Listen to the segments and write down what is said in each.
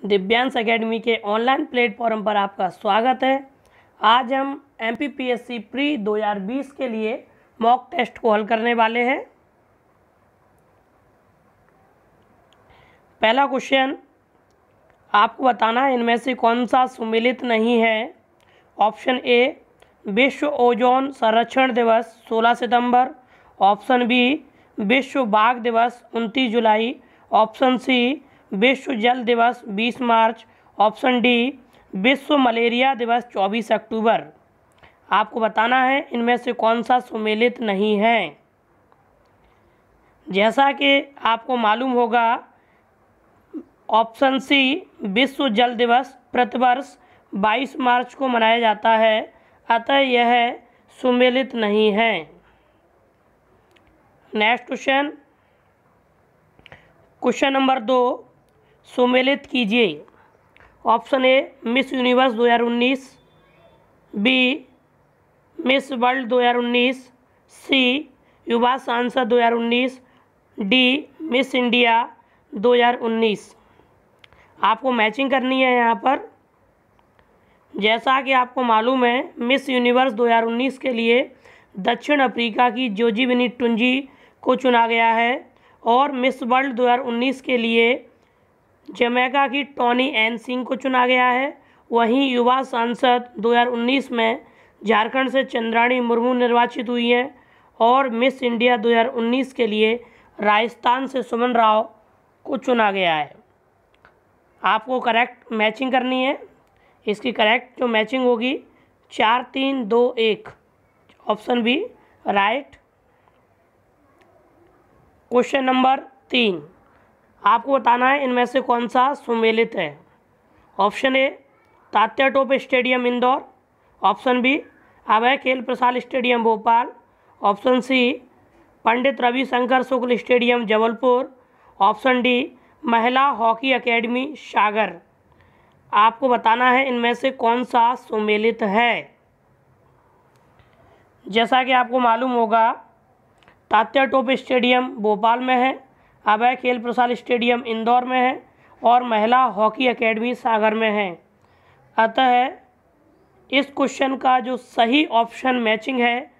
Divyansh academy के online platform पर आपका स्वागत है। आज हम MPPSC प्री 2020 के लिए मॉक टेस्ट को हल करने वाले हैं। पहला क्वेश्चन, आपको बताना है इनमें से कौन सा सुमेलित नहीं है। ऑप्शन ए, विश्व ओजोन संरक्षण दिवस 16 सितंबर। ऑप्शन बी, विश्व बाघ दिवस 29 जुलाई। ऑप्शन सी, विश्व जल दिवस 20 मार्च। ऑप्शन डी, विश्व मलेरिया दिवस 24 अक्टूबर। आपको बताना है इनमें से कौन सा सुमेलित नहीं है। जैसा कि आपको मालूम होगा, ऑप्शन सी, विश्व जल दिवस प्रतिवर्ष 22 मार्च को मनाया जाता है, अतः यह सुमेलित नहीं है। नेक्स्ट क्वेश्चन, क्वेश्चन नंबर 2, सुमेलित कीजिए। Option A, Miss Universe 2019। B, Miss World 2019। C, युवा सांसद 2019। D, Miss India 2019। आपको मैचिंग करनी है यहाँ पर। जैसा कि आपको मालूम है, मिस यूनिवर्स 2019 के लिए दक्षिण अफ्रीका की जोजीबिनी टुंजी को चुना गया है और मिस वर्ल्ड 2019 के लिए जमैका की टॉनी एन सिंह को चुना गया है। वहीं युवा सांसद 2019 में झारखंड से चंद्राणी मुर्मू निर्वाचित हुई हैं और मिस इंडिया 2019 के लिए राजस्थान से सुमन राव को चुना गया है। आपको करेक्ट मैचिंग करनी है। इसकी करेक्ट जो मैचिंग होगी 4 3 2 1, option B right. Question number 3, आपको बताना है इनमें से कौन सा सुमेलित है। ऑप्शन ए, तात्या टोप स्टेडियम इंदौर। ऑप्शन बी, अभय खेल प्रसाद stadium Bhopal. Option C, Pandit Ravishankar Shukla stadium Jabalpur. Option D, महिला हॉकी एकेडमी सागर। आपको बताना है इनमें से कौन सा सुमेलित है। जैसा कि आपको मालूम होगा, तात्या टोप स्टेडियम भोपाल में है, अभय खेल प्रसाद स्टेडियम इंदौर में है और महिला हॉकी एकेडमी सागर में है। अतः इस क्वेश्चन का जो सही ऑप्शन मैचिंग है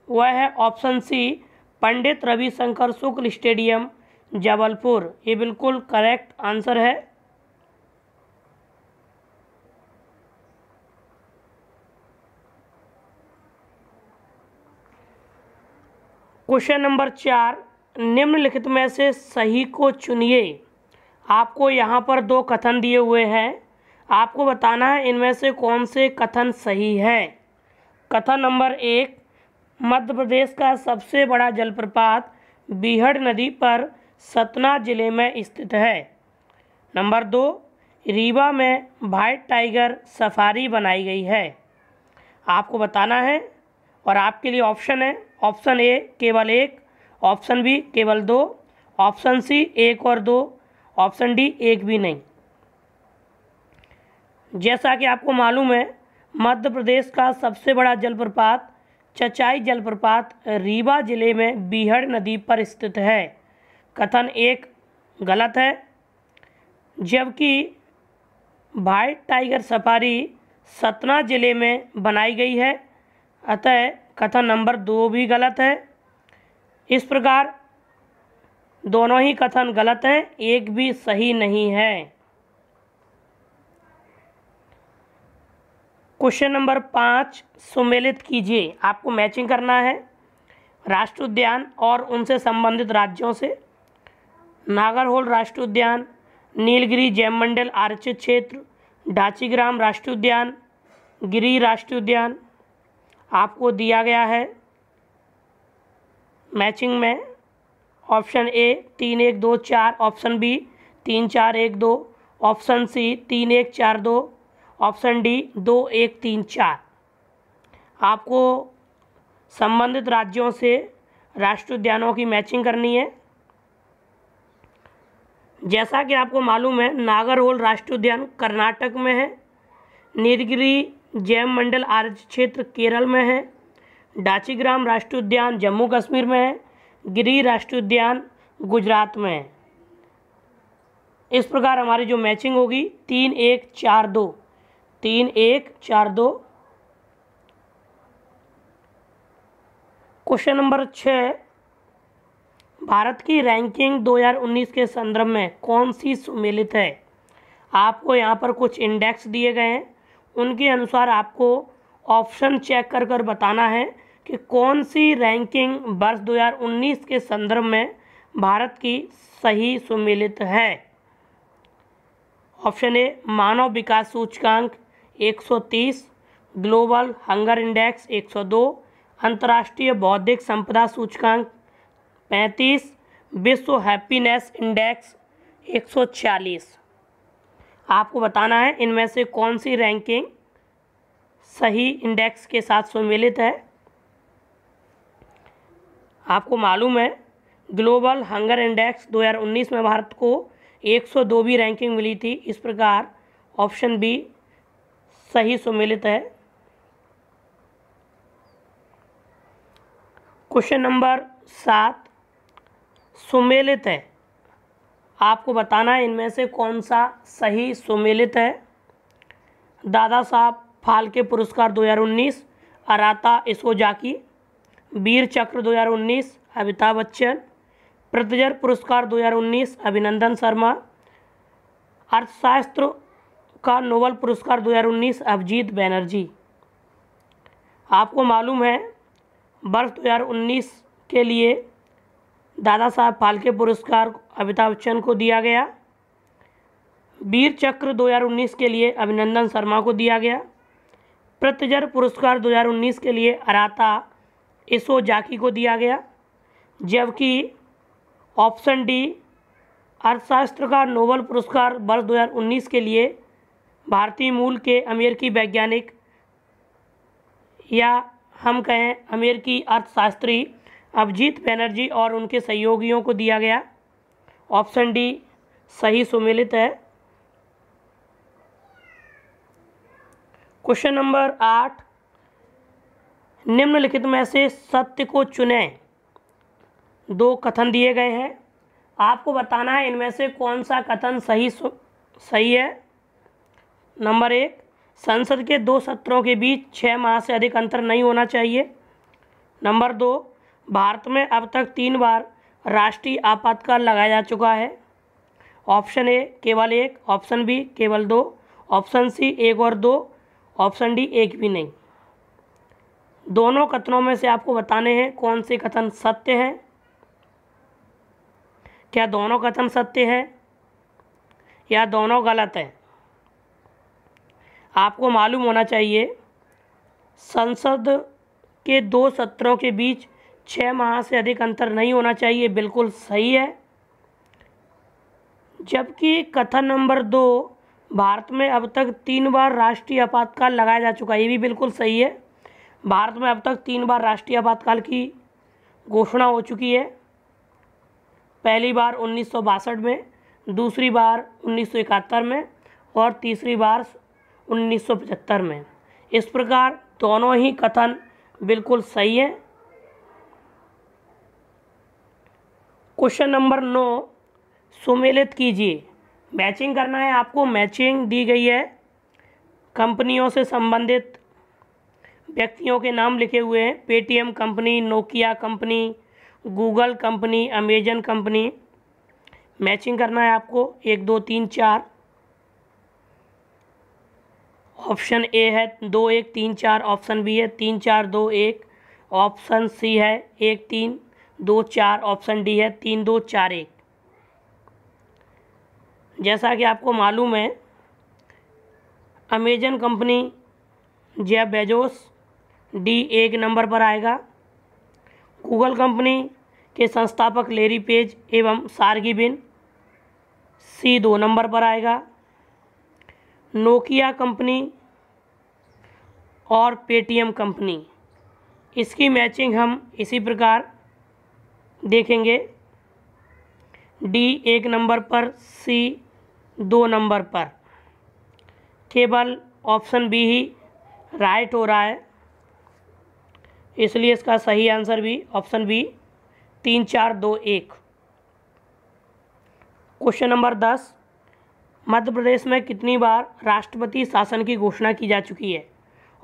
वह है ऑप्शन सी, पंडित रविशंकर शुक्ल स्टेडियम जबलपुर। ये बिल्कुल करेक्ट आंसर है। क्वेश्चन नंबर 4, निम्नलिखित में से सही को चुनिए। आपको यहाँ पर 2 कथन दिए हुए हैं। आपको बताना है इनमें से कौन से कथन सही है। कथन नंबर 1, मध्य प्रदेश का सबसे बड़ा जलप्रपात बीहड़ नदी पर सतना जिले में स्थित है। नंबर 2, रीवा में व्हाइट टाइगर सफारी बनाई गई है। आपको बताना है और आपके लिए ऑप्शन है, ऑप्शन ए केवल 1, ऑप्शन बी केवल 2, ऑप्शन सी 1 और 2, ऑप्शन डी 1 भी नहीं। जैसा कि आपको मालूम है, मध्य प्रदेश का सबसे बड़ा जलप्रपात चचाई जलप्रपात रीवा जिले में बीहड़ नदी पर स्थित है। कथन 1 गलत है, जबकि व्हाइट टाइगर सफारी सतना जिले में बनाई गई है, अतः कथन नंबर 2 भी गलत है। इस प्रकार दोनों ही कथन गलत हैं, एक भी सही नहीं है। क्वेश्चन नंबर 5, सुमेलित कीजिए। आपको मैचिंग करना है राष्ट्रीय उद्यान और उनसे संबंधित राज्यों से। नागरहोल राष्ट्रीय उद्यान, नीलगिरी जैवमंडल आरक्षित क्षेत्र, डाचीग्राम राष्ट्रीय उद्यान, गिरी राष्ट्रीय उद्यान। आपको दिया गया है मैचिंग में option A 3 1 2 4, option B 3 4 1 2, option C 3 1 4 2, option D 2 1 3 4। आपको संबंधित राज्यों से राष्ट्रीय उद्यानों की मैचिंग करनी है। जैसा कि आपको मालूम है, नागरहोल राष्ट्रीय उद्यान कर्नाटक में है, नीलगिरी जैवमंडल आरक्षित क्षेत्र केरल में है, डाचीग्राम राष्ट्रीय उद्यान जम्मू कश्मीर में है, गिरी राष्ट्रीय उद्यान गुजरात में है। इस प्रकार हमारी जो मैचिंग होगी 3-1-4-2, 3-1-4-2। क्वेश्चन नंबर 6, भारत की रैंकिंग 2019 के संदर्भ में कौन सी सुमेलित है। आपको यहाँ पर कुछ इंडेक्स दिए गए हैं, उनके अनुसार आपको ऑप्शन चेक कर कर बताना है कि कौन सी रैंकिंग वर्ष 2019 के संदर्भ में भारत की सही सुमेलित है। ऑप्शन ए, मानव विकास सूचकांक 130, ग्लोबल हंगर इंडेक्स 102, अंतर्राष्ट्रीय बौद्धिक संपदा सूचकांक 35, विश्व हैप्पीनेस इंडेक्स 140। आपको बताना है इनमें से कौन सी रैंकिंग सही इंडेक्स के साथ सुमेलित है। आपको मालूम है ग्लोबल हंगर इंडेक्स 2019 में भारत को 102वीं रैंकिंग मिली थी। इस प्रकार ऑप्शन बी सही सुमेलित है। क्वेश्चन नंबर 7 सुमेलित है। आपको बताना है इनमें से कौन सा सही सुमेलित है। दादा साहब फाल्के पुरस्कार 2019 अराता इसोजाकी, वीर चक्र 2019 अमिताभ बच्चन, पृथ्वी पुरस्कार 2019 अभिनंदन शर्मा, अर्थशास्त्र का नोबेल पुरस्कार 2019 अभिजीत बैनर्जी। आपको मालूम है वर्ष 2019 के लिए दादा साहब फाल्के पुरस्कार अमिताभ बच्चन को दिया गया, वीर चक्र 2019 के लिए अभिनंदन शर्मा को दिया गया, पृथ्वी पुरस्कार 2019 के लिए अराता इसोजाकी को दिया गया, जबकि ऑप्शन डी अर्थशास्त्र का नोबेल पुरस्कार वर्ष 2019 के लिए भारतीय मूल के अमेरिकी वैज्ञानिक या हम कहें अमेरिकी अर्थशास्त्री अभिजीत बैनर्जी और उनके सहयोगियों को दिया गया। ऑप्शन डी सही सुमेलित है। क्वेश्चन नंबर 8, निम्नलिखित में से सत्य को चुनें। 2 कथन दिए गए हैं, आपको बताना है इनमें से कौन सा कथन सही है। नंबर 1, संसद के 2 सत्रों के बीच 6 माह से अधिक अंतर नहीं होना चाहिए। नंबर 2, भारत में अब तक 3 बार राष्ट्रीय आपातकाल लगाया जा चुका है। ऑप्शन ए केवल 1, ऑप्शन बी केवल 2, ऑप्शन सी 1 और 2, ऑप्शन डी 1 भी नहीं। दोनों कथनों में से आपको बताने हैं कौन से कथन सत्य हैं। क्या दोनों कथन सत्य हैं या दोनों गलत हैं। आपको मालूम होना चाहिए संसद के 2 सत्रों के बीच 6 माह से अधिक अंतर नहीं होना चाहिए, बिल्कुल सही है। जबकि कथन नंबर 2, भारत में अब तक 3 बार राष्ट्रीय आपातकाल लगाया जा चुका है, ये भी बिल्कुल सही है। भारत में अब तक 3 बार राष्ट्रीय आपातकाल की घोषणा हो चुकी है। पहली बार 1962 में, दूसरी बार 1971 में और तीसरी बार 1975 में। इस प्रकार दोनों ही कथन बिल्कुल सही है। क्वेश्चन नंबर 9 सुमेलित कीजिए। मैचिंग करना है आपको। मैचिंग दी गई है, कंपनियों से संबंधित व्यक्तियों के नाम लिखे हुए हैं। Paytm company, Nokia company, Google company, Amazon company. Matching करना है आपको 1 2 3 4। ऑप्शन ए है 2 1 3 4, ऑप्शन बी है 3 4 2 1, ऑप्शन सी है 1 3 2 4, ऑप्शन डी है 3 2 4 1। जैसा कि आपको मालूम है Amazon company Jeff Bezos D 1 number पर आएगा। गूगल कंपनी के संस्थापक लैरी पेज एवं सार्गी ब्रिन सी 2 नंबर पर आएगा। नोकिया कंपनी और पेटीएम कंपनी, इसकी मैचिंग हम इसी प्रकार देखेंगे। डी 1 नंबर पर, सी 2 नंबर पर। केवल ऑप्शन बी ही राइट हो रहा है, इसलिए इसका सही आंसर भी option B 3 4 2 1। Question number 10 Madhya Pradesh में कितनी बार राष्ट्रपति शासन की घोषणा की जा चुकी है?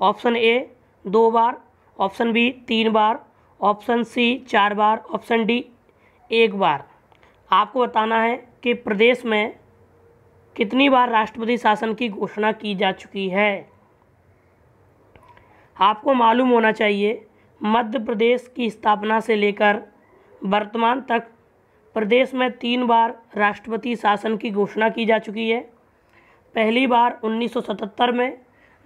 ऑप्शन ए 2 बार, ऑप्शन बी 3 बार, ऑप्शन सी 4 बार, ऑप्शन डी 1 बार। आपको बताना है कि प्रदेश में कितनी बार राष्ट्रपति शासन की घोषणा की जा चुकी है। आपको मालूम होना चाहिए मध्य प्रदेश की स्थापना से लेकर वर्तमान तक प्रदेश में 3 बार राष्ट्रपति शासन की घोषणा की जा चुकी है। पहली बार 1977 में,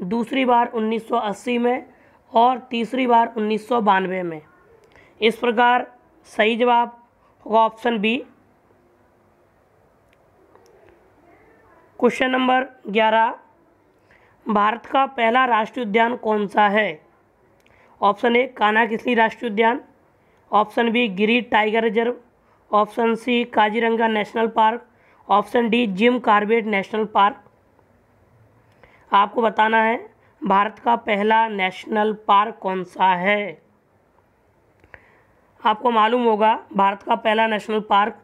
दूसरी बार 1980 में और तीसरी बार 1992 में। इस प्रकार सही जवाब होगा option B. Question number 11, Bharat का पहला राष्ट्रीय उद्यान कौन सा है? ऑप्शन ए कान्हा-किसली राष्ट्रीय उद्यान, ऑप्शन बी गिर tiger reserve, option C Kaziranga national park, option D Jim Corbett national park. आपको बताना है भारत का पहला नेशनल पार्क कौन सा है। आपको मालूम होगा भारत का पहला national park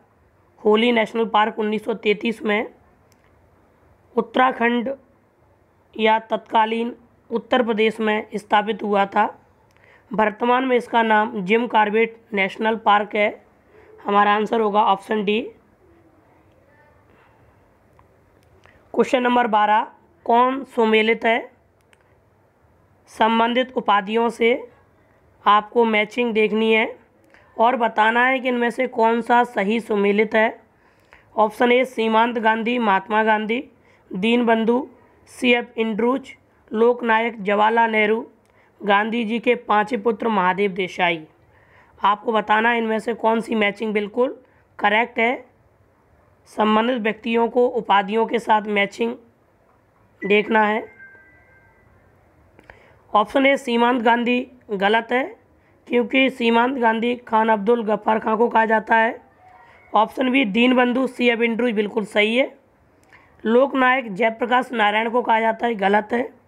Holi national park 1933 में उत्तराखंड या तत्कालीन उत्तर प्रदेश में स्थापित हुआ था। वर्तमान में इसका नाम जिम कॉर्बेट नेशनल पार्क है। हमारा आंसर होगा ऑप्शन डी। क्वेश्चन नंबर 12, कौन सुमेलित है? संबंधित उपाधियों से आपको मैचिंग देखनी है और बताना है कि इनमें से कौन सा सही सुमेलित है। ऑप्शन ए सीमांत गांधी महात्मा गांधी, दीनबंधु CF इंद्रूज, लोकनायक जवाहरलाल नेहरू, गांधी जी के 5 पुत्र महादेव देसाई। आपको बताना है इनमें से कौन सी मैचिंग बिल्कुल करेक्ट है। संबंधित व्यक्तियों को उपाधियों के साथ मैचिंग देखना है। ऑप्शन ए सीमांत गांधी गलत है क्योंकि सीमांत गांधी खान अब्दुल गफ्फार खां को कहा जाता है। ऑप्शन बी दीनबंधु CF इंद्रूज बिल्कुल सही है। लोकनायक जयप्रकाश नारायण को कहा जाता है, गलत है।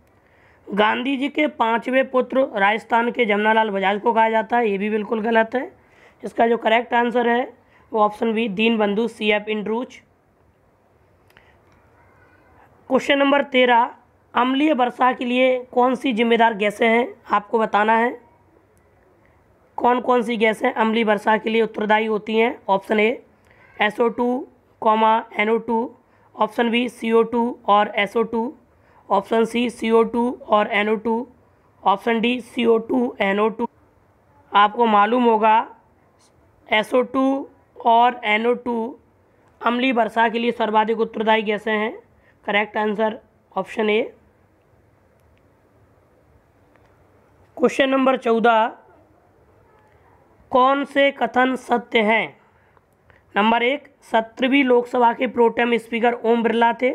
गांधी जी के 5वें पुत्र राजस्थान के जमनालाल बजाज को कहा जाता है, ये भी बिल्कुल गलत है। इसका जो करेक्ट आंसर है वो option B Deenbandhu CF Andrews. Question number 13, अम्लीय वर्षा के लिए कौन सी जिम्मेदार गैसें हैं? आपको बताना है कौन कौन सी गैसें अम्लीय वर्षा के लिए उत्तरदायी होती हैं। Option A SO2, NO2, option B CO2 और SO2, ऑप्शन सी CO2 और NO2, option D CO2 NO2। आपको मालूम होगा SO2 और NO2 अम्लीय वर्षा के लिए सर्वाधिक उत्तरदायी गैसें हैं। Correct answer option A. Question number 14, कौन से कथन सत्य हैं? नंबर 1, 17वीं लोकसभा के प्रोटेम स्पीकर ओम बिरला थे।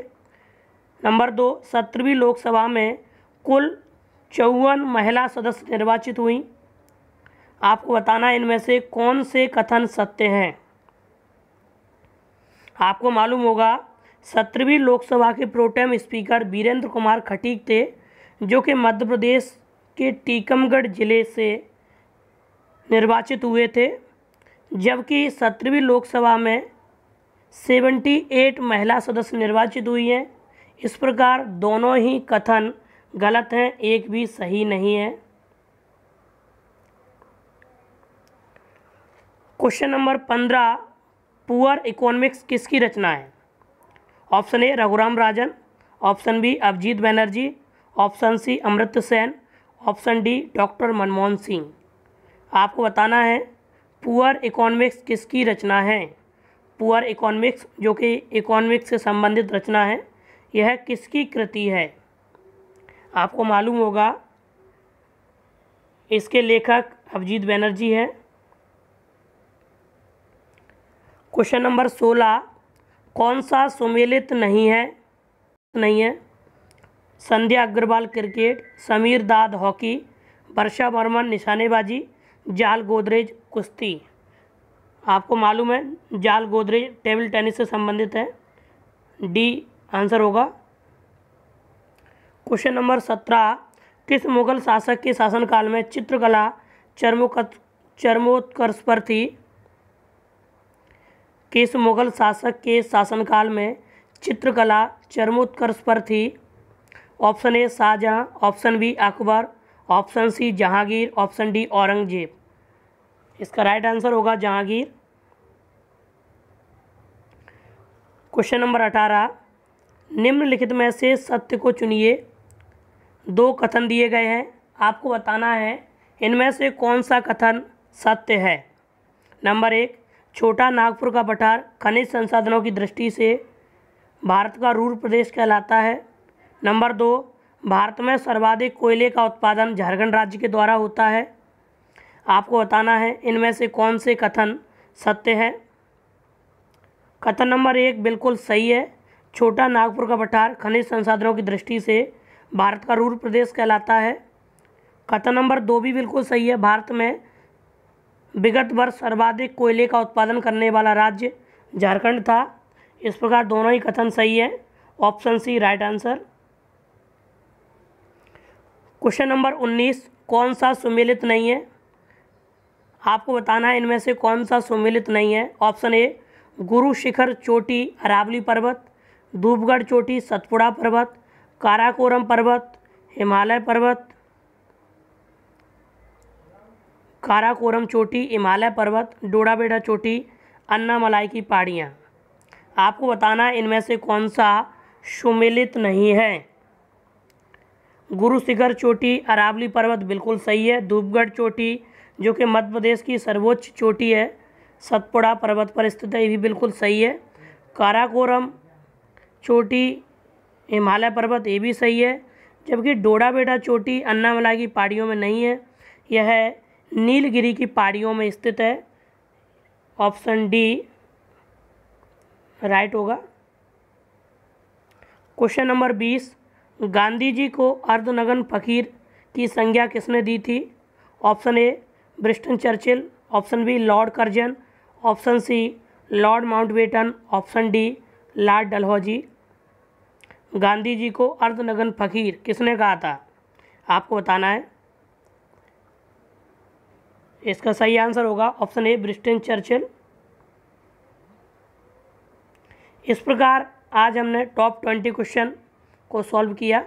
नंबर 2, 17वीं लोकसभा में कुल 54 महिला सदस्य निर्वाचित हुई। आपको बताना है इनमें से कौन से कथन सत्य हैं। आपको मालूम होगा 17वीं लोकसभा के प्रोटेम स्पीकर वीरेंद्र कुमार खटीक थे, जो कि मध्य प्रदेश के टीकमगढ़ जिले से निर्वाचित हुए थे, जबकि 17वीं लोकसभा में 78 महिला सदस्य निर्वाचित हुई हैं। इस प्रकार दोनों ही कथन गलत हैं, एक भी सही नहीं है। क्वेश्चन नंबर 15, पुअर इकोनॉमिक्स किसकी रचना है? Option A Raghuram Rajan, option B Abhijit Banerjee, option C Amartya Sen, option D doctor Manmohan Singh. आपको बताना है पुअर इकोनॉमिक्स किसकी रचना है। पुअर इकोनॉमिक्स जो कि इकोनॉमिक्स से संबंधित रचना है, यह किसकी कृति है? आपको मालूम होगा इसके लेखक अभिजीत बनर्जी हैं। क्वेश्चन नंबर 16, कौन सा सुमेलित नहीं है? संध्या अग्रवाल क्रिकेट, समीर दाद हॉकी, वर्षा बर्मन निशानेबाजी, जाल गोदरेज कुश्ती। आपको मालूम है जाल गोदरेज टेबल टेनिस से संबंधित है, डी आंसर होगा। क्वेश्चन नंबर 17, किस मुगल शासक के शासनकाल में चित्रकला चरमोत्कर्ष पर थी? किस मुगल शासक के शासनकाल में चित्रकला चरमोत्कर्ष पर थी? Option A Shahjahan, option B Akbar, option C Jahangir, option D Aurangzeb. इसका राइट आंसर होगा जहांगीर। क्वेश्चन नंबर 18, निम्नलिखित में से सत्य को चुनिए। 2 कथन दिए गए हैं, आपको बताना है इनमें से कौन सा कथन सत्य है। नंबर 1, छोटा नागपुर का पठार खनिज संसाधनों की दृष्टि से भारत का रूर प्रदेश कहलाता है। नंबर 2, भारत में सर्वाधिक कोयले का उत्पादन झारखंड राज्य के द्वारा होता है। आपको बताना है इनमें से कौन से कथन सत्य है। कथन नंबर 1 बिल्कुल सही है, छोटा नागपुर का पठार खनिज संसाधनों की दृष्टि से भारत का रूर प्रदेश कहलाता है। कथन नंबर 2 भी बिल्कुल सही है, भारत में विगत वर्ष सर्वाधिक कोयले का उत्पादन करने वाला राज्य झारखंड था। इस प्रकार दोनों ही कथन सही है, option C right answer. Question number 19, कौन सा सुमेलित नहीं है? आपको बताना है इनमें से कौन सा सुमेलित नहीं है। ऑप्शन ए गुरु शिखर चोटी अरावली पर्वत, धूपगढ़ चोटी सतपुड़ा पर्वत, काराकोरम पर्वत हिमालय पर्वत, काराकोरम चोटी हिमालय पर्वत, डोडाबेड़ा चोटी अन्नामलाई की पहाड़ियाँ। आपको बताना है इनमें से कौन सा सुमेलित नहीं है। गुरु शिखर चोटी अरावली पर्वत बिल्कुल सही है। धूपगढ़ चोटी जो कि मध्य प्रदेश की सर्वोच्च चोटी है, सतपुड़ा पर्वत पर स्थित है, ये भी बिल्कुल सही है। काराकोरम चोटी हिमालय पर्वत ये भी सही है, जबकि डोडाबेड़ा चोटी अन्नामलाई की पहाड़ियों में नहीं है, यह नीलगिरी की पहाड़ियों में स्थित है। ऑप्शन डी राइट होगा। क्वेश्चन नंबर 20, गांधी जी को अर्धनग्न फकीर की संज्ञा किसने दी थी? Option A Winston Churchill, option B Lord Curzon, option C Lord Mountbatten, option D Lord Dalhousie. Gandhi ji को अर्धनग्न फकीर किसने कहा था? आपको बताना है। इसका सही आंसर होगा ऑप्शन ए विंस्टन चर्चिल। इस प्रकार आज हमने टॉप 20 क्वेश्चन को सॉल्व किया।